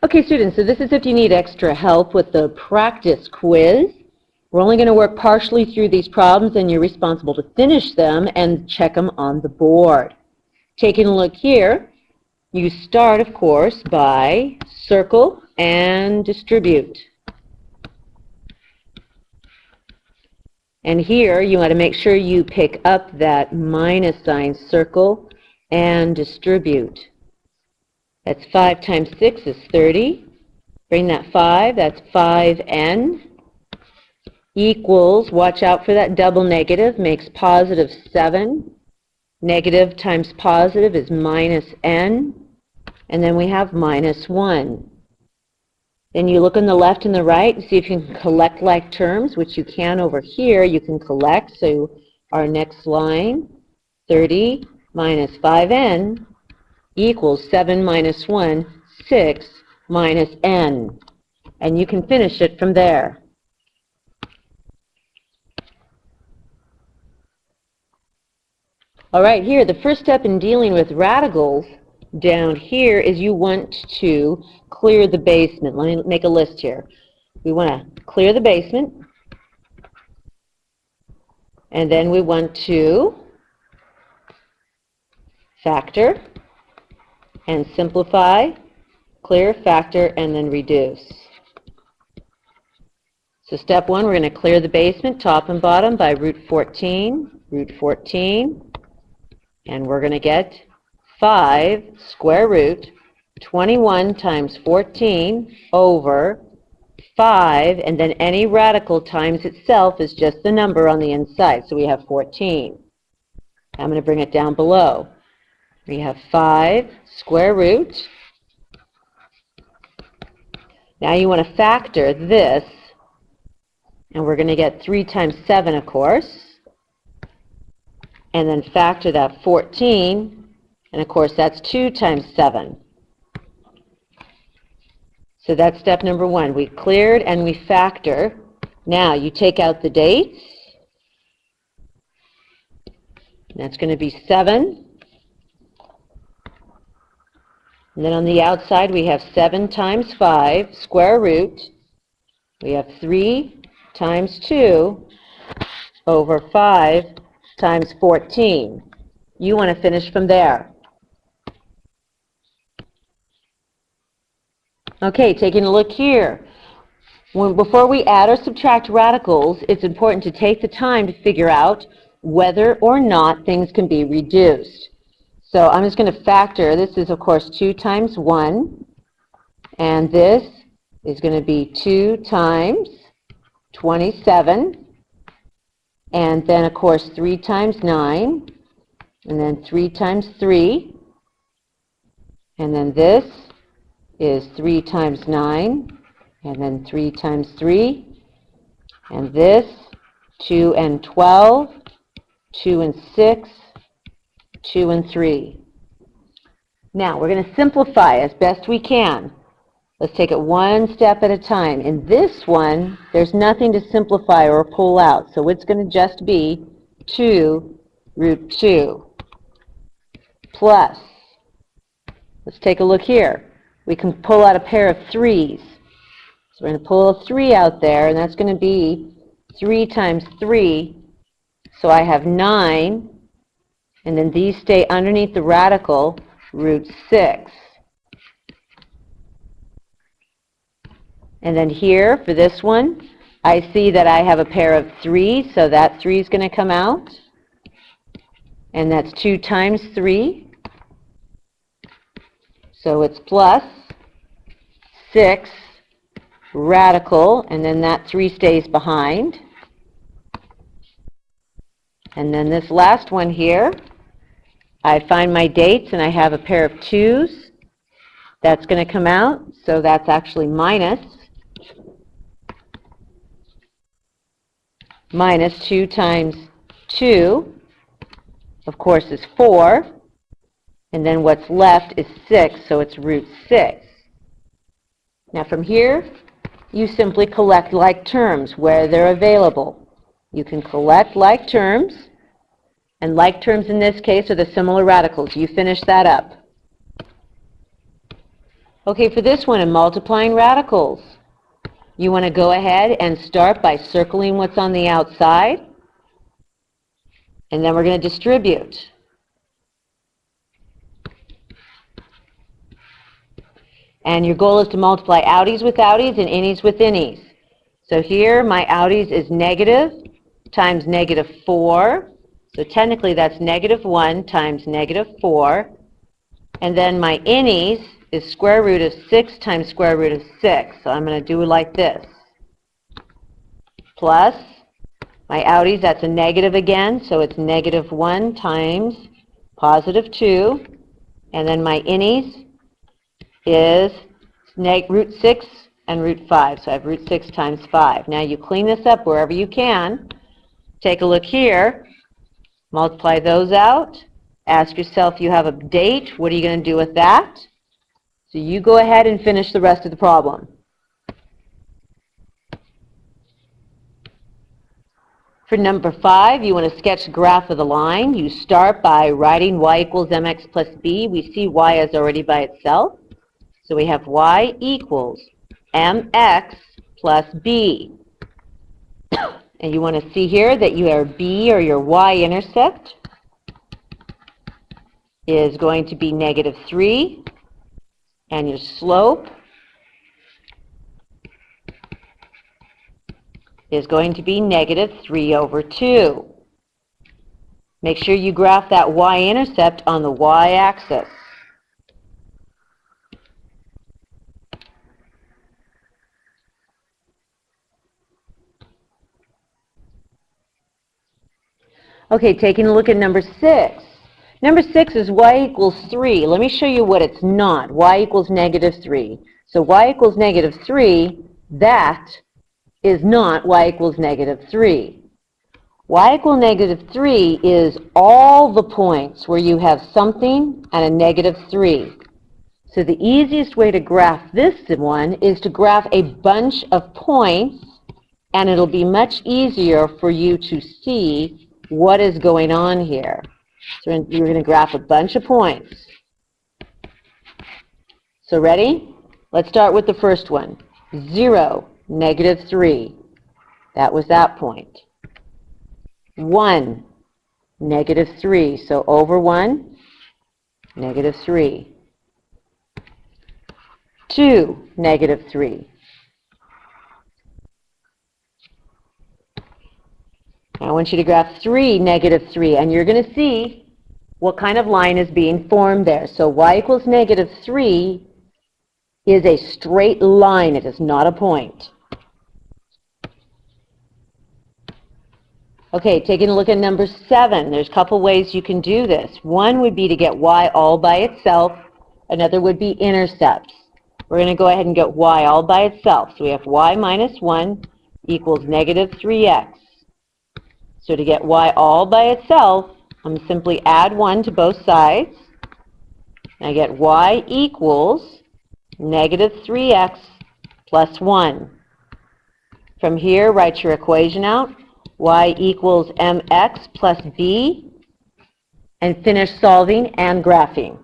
Okay, students, so this is if you need extra help with the practice quiz. We're only going to work partially through these problems, and you're responsible to finish them and check them on the board. Taking a look here, you start, of course, by circle and distribute. And here, you want to make sure you pick up that minus sign, circle and distribute. That's 5 times 6 is 30. Bring that 5, that's 5n. Equals, watch out for that double negative, makes positive 7. Negative times positive is minus n. And then we have minus 1. Then you look on the left and the right and see if you can collect like terms, which you can over here. You can collect. So our next line, 30 minus 5n equals 7 minus 1, 6 minus n. And you can finish it from there. All right, here, the first step in dealing with radicals down here is you want to clear the basement. Let me make a list here. We want to clear the basement, and then we want to factor and simplify, clear, factor, and then reduce. So step 1, we're going to clear the basement, top and bottom, by root 14, and we're going to get 5 square root 21 times 14 over 5, and then any radical times itself is just the number on the inside, so we have 14. I'm going to bring it down below. We have 5 square root. Now you want to factor this, and we're going to get 3 times 7, of course, and then factor that 14, and of course that's 2 times 7. So that's step number 1. We cleared and we factor. Now you take out the dates. That's going to be 7. And then on the outside we have 7 times 5, square root. We have 3 times 2 over 5 times 14. You want to finish from there. Okay, taking a look here. Before we add or subtract radicals, it's important to take the time to figure out whether or not things can be reduced. So I'm just going to factor. This is, of course, 2 times 1. And this is going to be 2 times 27. And then, of course, 3 times 9. And then 3 times 3. And then this is 3 times 9, and then 3 times 3, and this, 2 and 12, 2 and 6, 2 and 3. Now, we're going to simplify as best we can. Let's take it one step at a time. In this one, there's nothing to simplify or pull out, so it's going to just be 2 root 2 plus, let's take a look here. We can pull out a pair of 3's. So we're going to pull a 3 out there, and that's going to be 3 times 3. So I have 9, and then these stay underneath the radical, root 6. And then here, for this one, I see that I have a pair of 3's, so that 3 is going to come out. And that's 2 times 3. So it's plus 6 radical, and then that 3 stays behind. And then this last one here, I find my dates, and I have a pair of 2's. That's going to come out, so that's actually minus 2 times 2, of course, is 4. And then what's left is 6, so it's root 6. Now from here, you simply collect like terms where they're available. You can collect like terms, and like terms in this case are the similar radicals. You finish that up. Okay, for this one, in multiplying radicals, you want to go ahead and start by circling what's on the outside, and then we're going to distribute. And your goal is to multiply outies with outies and innies with innies. So here, my outies is negative times negative 4. So technically, that's negative 1 times negative 4. And then my innies is square root of 6 times square root of 6. So I'm going to do it like this. Plus my outies, that's a negative again, so it's negative 1 times positive 2. And then my innies is root 6 and root 5. So I have root 6 times 5. Now you clean this up wherever you can. Take a look here. Multiply those out. Ask yourself, you have a date. What are you going to do with that? So you go ahead and finish the rest of the problem. For number 5, you want to sketch the graph of the line. You start by writing y equals mx plus b. We see y as already by itself. So we have y equals mx plus b. And you want to see here that your b, or your y-intercept, is going to be negative 3. And your slope is going to be negative 3 over 2. Make sure you graph that y-intercept on the y-axis. Okay, taking a look at number 6. Number 6 is y equals 3. Let me show you what it's not. Y equals negative 3. So y equals negative 3, that is not y equals negative 3. Y equals negative 3 is all the points where you have something and a negative 3. So the easiest way to graph this one is to graph a bunch of points, and it'll be much easier for you to see what is going on here. So you're going to graph a bunch of points. So ready? Let's start with the first one. 0, negative 3. That was that point. 1, negative 3. So over 1, negative 3. 2, negative 3. I want you to graph 3, negative 3, and you're going to see what kind of line is being formed there. So y equals negative 3 is a straight line. It is not a point. Okay, taking a look at number 7, there's a couple ways you can do this. One would be to get y all by itself. Another would be intercepts. We're going to go ahead and get y all by itself. So we have y minus 1 equals negative 3x. So to get y all by itself, I'm going to simply add 1 to both sides. And I get y equals negative 3x plus 1. From here, write your equation out. Y equals mx plus b. And finish solving and graphing.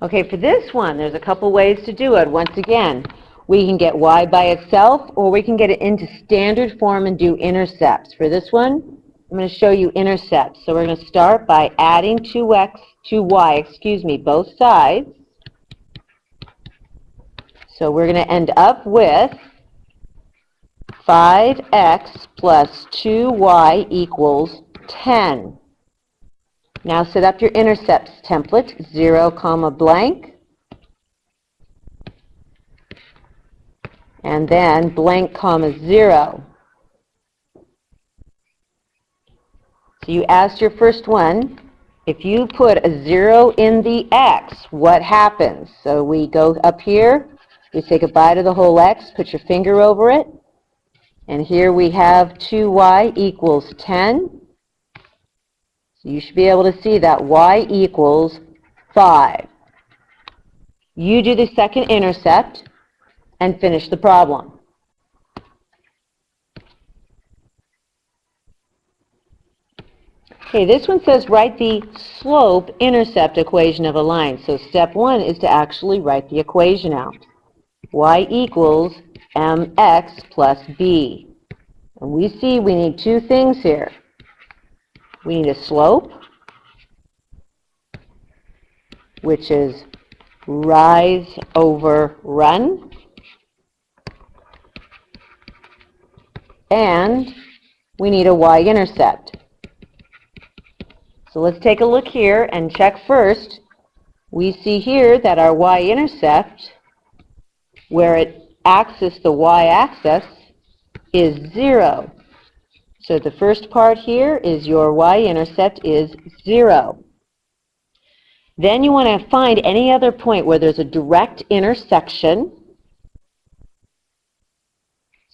Okay, for this one, there's a couple ways to do it. Once again, we can get y by itself, or we can get it into standard form and do intercepts. For this one, I'm going to show you intercepts. So we're going to start by adding 2y, both sides. So we're going to end up with 5x plus 2y equals 10. Now set up your intercepts template, 0, blank. And then blank, 0. So you asked your first one, if you put a 0 in the x, what happens? So we go up here, we say goodbye to the whole x, put your finger over it, and here we have 2y equals 10. So you should be able to see that y equals 5. You do the second intercept and finish the problem. Okay, this one says write the slope-intercept equation of a line. So step one is to actually write the equation out. Y equals mx plus b. And we see we need two things here. We need a slope, which is rise over run, and we need a y-intercept. So let's take a look here and check first. We see here that our y-intercept, where it axis the y-axis, is 0. So the first part here is your y-intercept is 0. Then you want to find any other point where there's a direct intersection.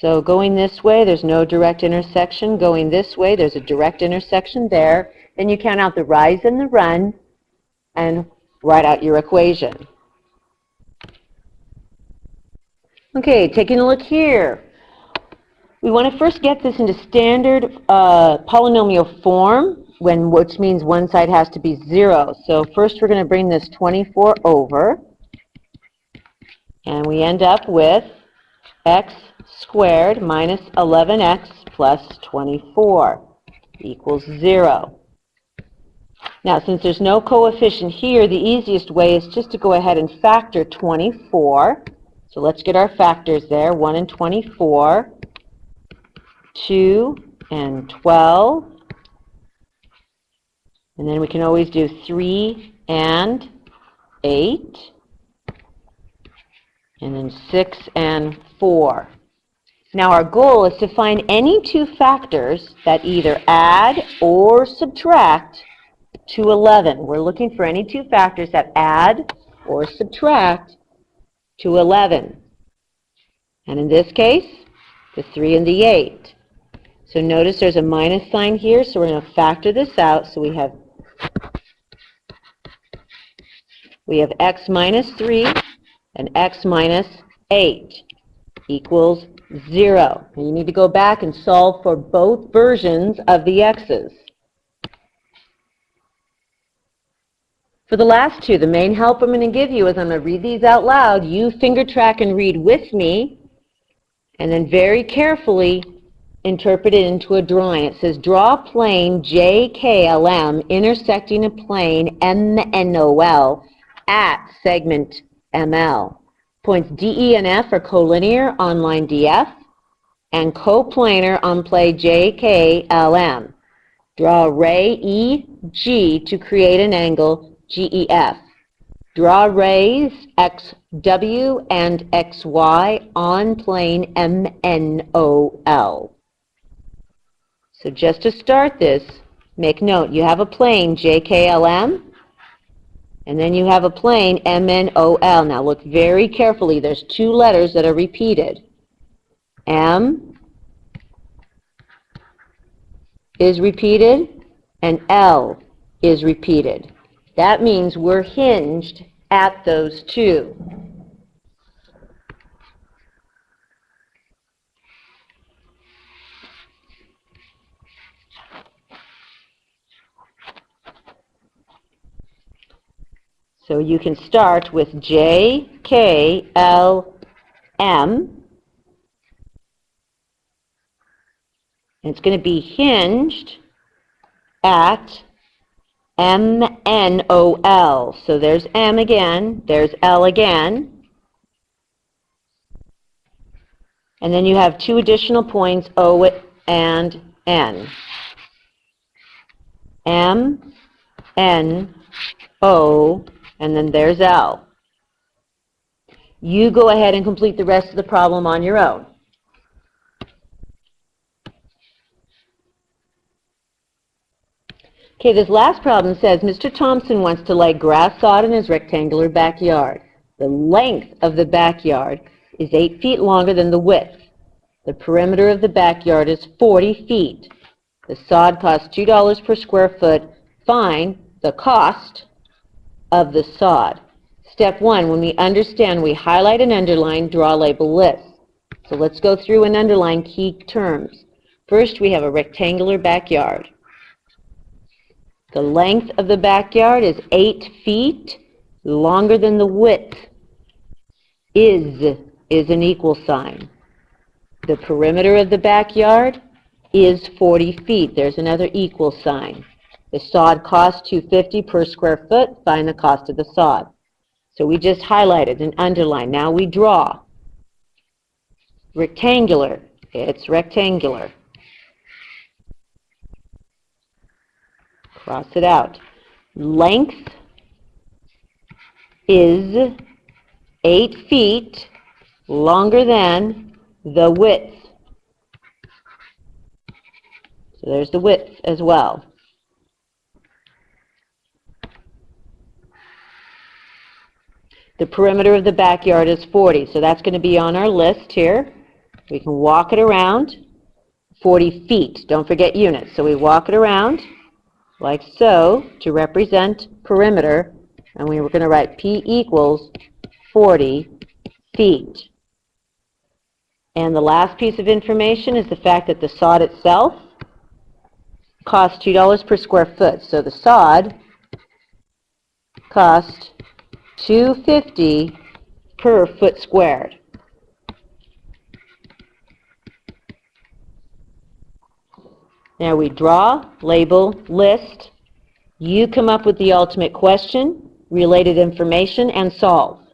So going this way, there's no direct intersection. Going this way, there's a direct intersection there. Then you count out the rise and the run and write out your equation. Okay, taking a look here. We want to first get this into standard polynomial form, which means one side has to be 0. So first we're going to bring this 24 over, and we end up with x squared minus 11x plus 24 equals 0. Now, since there's no coefficient here, the easiest way is just to go ahead and factor 24. So let's get our factors there. 1 and 24, 2 and 12. And then we can always do 3 and 8. And then 6 and 4. Now our goal is to find any two factors that either add or subtract to 11. We're looking for any two factors that add or subtract to 11. And in this case, the 3 and the 8. So notice there's a minus sign here, so we're going to factor this out. So we have x minus 3 and x minus 8 equals 0. And you need to go back and solve for both versions of the x's. For the last two, the main help I'm going to give you is I'm going to read these out loud. You finger track and read with me, and then very carefully interpret it into a drawing. It says, draw a plane JKLM intersecting a plane MNOL at segment ML. Points DE and F are collinear on line DF and coplanar on plane JKLM. Draw a ray EG to create an angle GEF. Draw rays XW and XY on plane MNOL. So just to start this, make note, you have a plane JKLM, and then you have a plane MNOL. Now look very carefully, there's two letters that are repeated. M is repeated, and L is repeated. That means we're hinged at those two. So you can start with JKLM, and it's going to be hinged at MNOL. So there's M again, there's L again, and then you have two additional points, O and N. M, N, O, and then there's L. You go ahead and complete the rest of the problem on your own. Okay, this last problem says, Mr. Thompson wants to lay grass sod in his rectangular backyard. The length of the backyard is 8 feet longer than the width. The perimeter of the backyard is 40 feet. The sod costs $2 per square foot. Find the cost of the sod. Step 1, when we understand, we highlight and underline, draw label list. So let's go through and underline key terms. First, we have a rectangular backyard. The length of the backyard is 8 feet, longer than the width. Is an equal sign. The perimeter of the backyard is 40 feet. There's another equal sign. The sod costs $2.50 per square foot. Find the cost of the sod. So we just highlighted and underlined. Now we draw. Rectangular. It's rectangular. Cross it out. Length is 8 feet, longer than the width. So there's the width as well. The perimeter of the backyard is 40, so that's going to be on our list here. We can walk it around 40 feet. Don't forget units. So we walk it around like so to represent perimeter, and we were going to write P equals 40 feet. And the last piece of information is the fact that the sod itself costs $2 per square foot. So the sod costs $2.50 per foot squared. Now we draw, label, list. You come up with the ultimate question, related information, and solve.